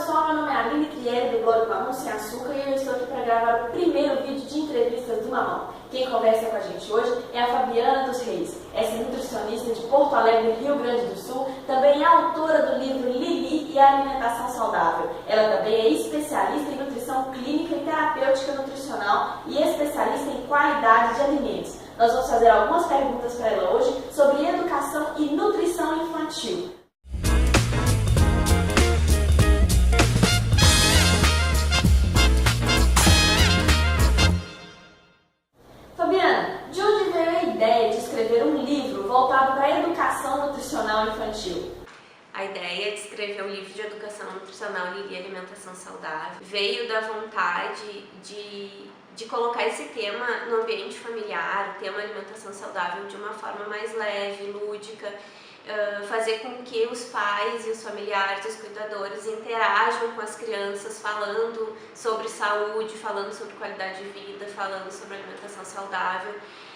pessoal, meu nome é Aline Trielli, do blog Mamão Sem Açúcar, e eu estou aqui para gravar o primeiro vídeo de entrevistas do Mamão. Quem conversa com a gente hoje é a Fabiana dos Reis. Essa é nutricionista de Porto Alegre, Rio Grande do Sul, também é autora do livro Lili e a Alimentação Saudável. Ela também é especialista em nutrição clínica e terapêutica nutricional e especialista em qualidade de alimentos. Nós vamos fazer algumas perguntas para ela hoje sobre educação e nutrição infantil. Fabiana, de onde veio a ideia de escrever um livro voltado para a educação nutricional infantil? A ideia de escrever um livro de educação nutricional e alimentação saudável veio da vontade de colocar esse tema no ambiente familiar, o tema alimentação saudável de uma forma mais leve, lúdica, fazer com que os pais e os familiares, os cuidadores interajam com as crianças falando sobre saúde, falando sobre qualidade de vida, falando sobre alimentação saudável.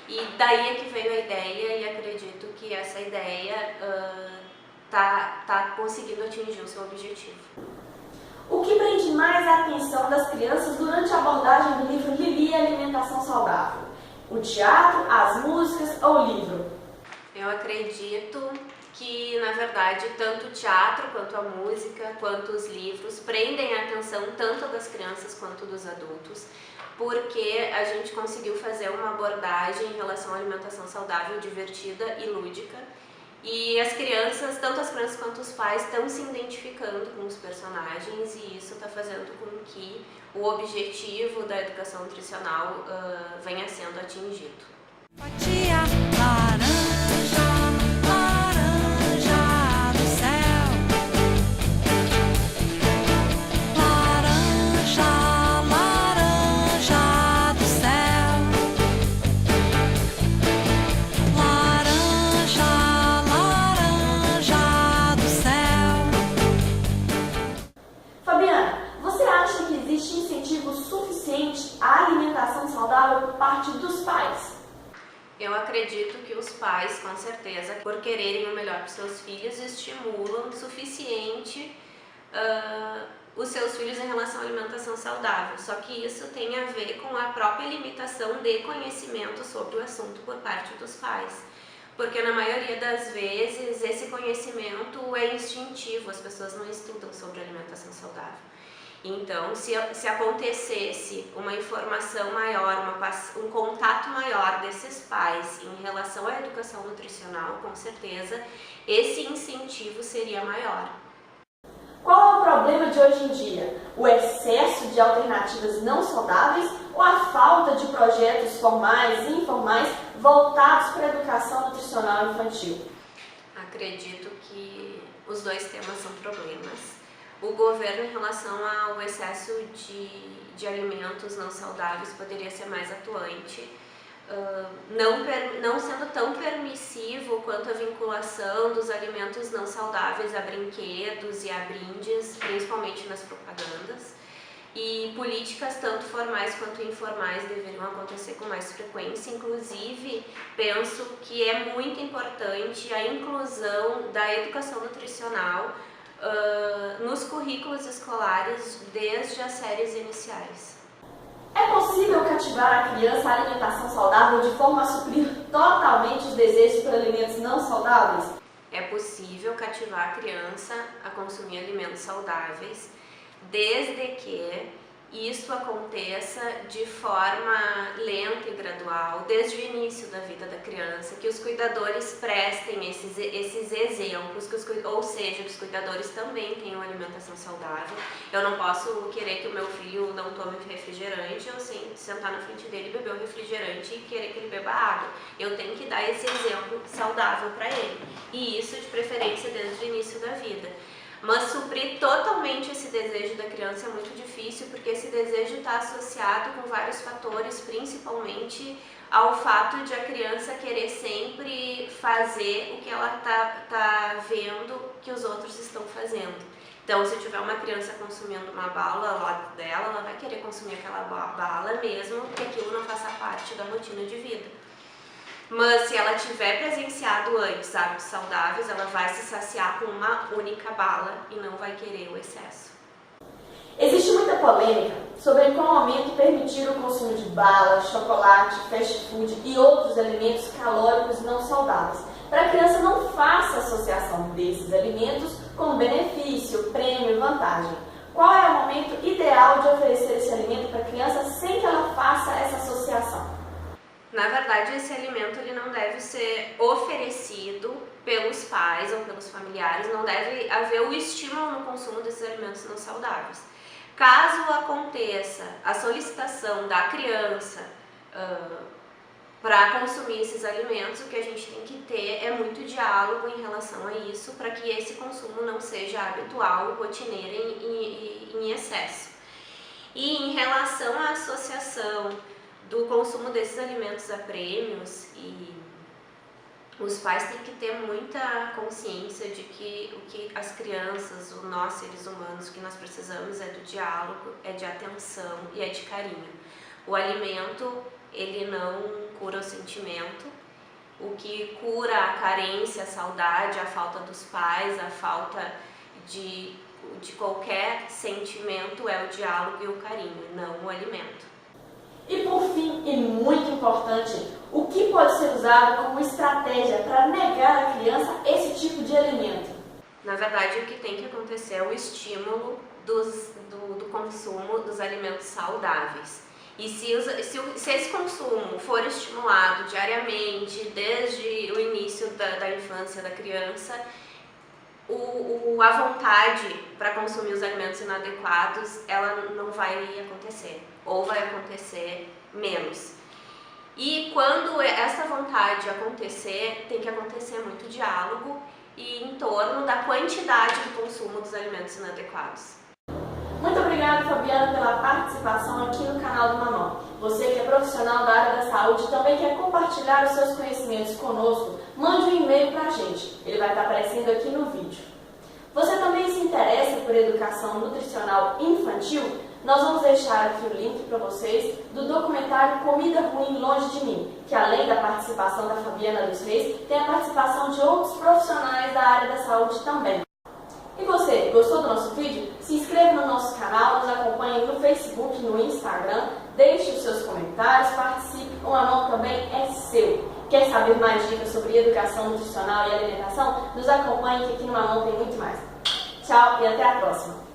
E daí é que veio a ideia e acredito que essa ideia tá conseguindo atingir o seu objetivo. O que prende mais a atenção das crianças durante a abordagem do livro Lili e Alimentação Saudável? O teatro, as músicas ou o livro? Eu acredito que, na verdade, tanto o teatro, quanto a música, quanto os livros prendem a atenção tanto das crianças quanto dos adultos, porque a gente conseguiu fazer uma abordagem em relação à alimentação saudável, divertida e lúdica. E as crianças, tanto as crianças quanto os pais, estão se identificando com os personagens e isso está fazendo com que o objetivo da educação nutricional venha sendo atingido. Fatia laranja, laranja do céu. Laranja, laranja do céu. Laranja, laranja do céu. Fabiana, você acha que existe incentivo suficiente à alimentação saudável por parte dos pais? Eu acredito que os pais, com certeza, por quererem o melhor para os seus filhos, estimulam o suficiente os seus filhos em relação à alimentação saudável. Só que isso tem a ver com a própria limitação de conhecimento sobre o assunto por parte dos pais. Porque na maioria das vezes esse conhecimento é instintivo, as pessoas não estudam sobre alimentação saudável. Então, se acontecesse uma informação maior, um contato maior desses pais em relação à educação nutricional, com certeza, esse incentivo seria maior. Qual é o problema de hoje em dia? O excesso de alternativas não saudáveis ou a falta de projetos formais e informais voltados para a educação nutricional infantil? Acredito que os dois temas são problemas. O governo, em relação ao excesso de alimentos não saudáveis, poderia ser mais atuante, não sendo tão permissivo quanto a vinculação dos alimentos não saudáveis a brinquedos e a brindes, principalmente nas propagandas. E políticas tanto formais quanto informais deveriam acontecer com mais frequência. Inclusive, penso que é muito importante a inclusão da educação nutricional nos currículos escolares desde as séries iniciais. É possível cativar a criança à alimentação saudável de forma a suprir totalmente os desejos por alimentos não saudáveis? É possível cativar a criança a consumir alimentos saudáveis, desde que isso aconteça de forma lenta e gradual, desde o início da vida da criança, que os cuidadores prestem esses exemplos, ou seja, que os cuidadores também tenham alimentação saudável. Eu não posso querer que o meu filho não tome refrigerante, ou sentar na frente dele, beber um refrigerante e querer que ele beba água. Eu tenho que dar esse exemplo saudável para ele, e isso de preferência desde o início da vida. Mas suprir totalmente esse desejo da criança é muito difícil, porque esse desejo está associado com vários fatores, principalmente ao fato de a criança querer sempre fazer o que ela tá vendo que os outros estão fazendo. Então, se tiver uma criança consumindo uma bala ao lado dela, ela vai querer consumir aquela bala mesmo que aquilo não faça parte da rotina de vida. Mas se ela tiver presenciado antes hábitos saudáveis, ela vai se saciar com uma única bala e não vai querer o excesso. Existe muita polêmica sobre em qual momento permitir o consumo de bala, chocolate, fast food e outros alimentos calóricos não saudáveis, para a criança não faça associação desses alimentos como benefício, prêmio, vantagem. Qual é o momento ideal de oferecer esse alimento para a criança sem que ela faça essa associação? Na verdade, esse alimento ele não deve ser oferecido pelos pais ou pelos familiares, não deve haver o estímulo no consumo desses alimentos não saudáveis. Caso aconteça a solicitação da criança para consumir esses alimentos, o que a gente tem que ter é muito diálogo em relação a isso, para que esse consumo não seja habitual, rotineiro em excesso. E em relação à associação do consumo desses alimentos a prêmios, e os pais têm que ter muita consciência de que o que as crianças, nós seres humanos, o que nós precisamos é do diálogo, é de atenção e é de carinho. O alimento, ele não cura o sentimento, o que cura a carência, a saudade, a falta dos pais, a falta de qualquer sentimento é o diálogo e o carinho, não o alimento. E por fim, e muito importante, o que pode ser usado como estratégia para negar à criança esse tipo de alimento? Na verdade, o que tem que acontecer é o estímulo do consumo dos alimentos saudáveis. E se esse consumo for estimulado diariamente, desde o início da infância da criança, a vontade para consumir os alimentos inadequados, ela não vai acontecer, ou vai acontecer menos. E quando essa vontade acontecer, tem que acontecer muito diálogo e em torno da quantidade de consumo dos alimentos inadequados. Muito obrigada, Fabiana, pela participação aqui no canal do Mamão. Você que é profissional da área da saúde e também quer compartilhar os seus conhecimentos conosco, mande um e-mail para a gente. Ele vai estar aparecendo aqui no vídeo. Você também se interessa por educação nutricional infantil? Nós vamos deixar aqui o link para vocês do documentário Comida Ruim Longe de Mim, que além da participação da Fabiana dos Reis, tem a participação de outros profissionais da área da saúde também. E você, gostou do nosso vídeo? Se inscreva no nosso canal, nos acompanhe no Facebook e no Instagram, deixe os seus comentários, participe, o Mamão também é seu. Quer saber mais dicas sobre educação nutricional e alimentação? Nos acompanhe que aqui no Mamão tem muito mais. Tchau e até a próxima!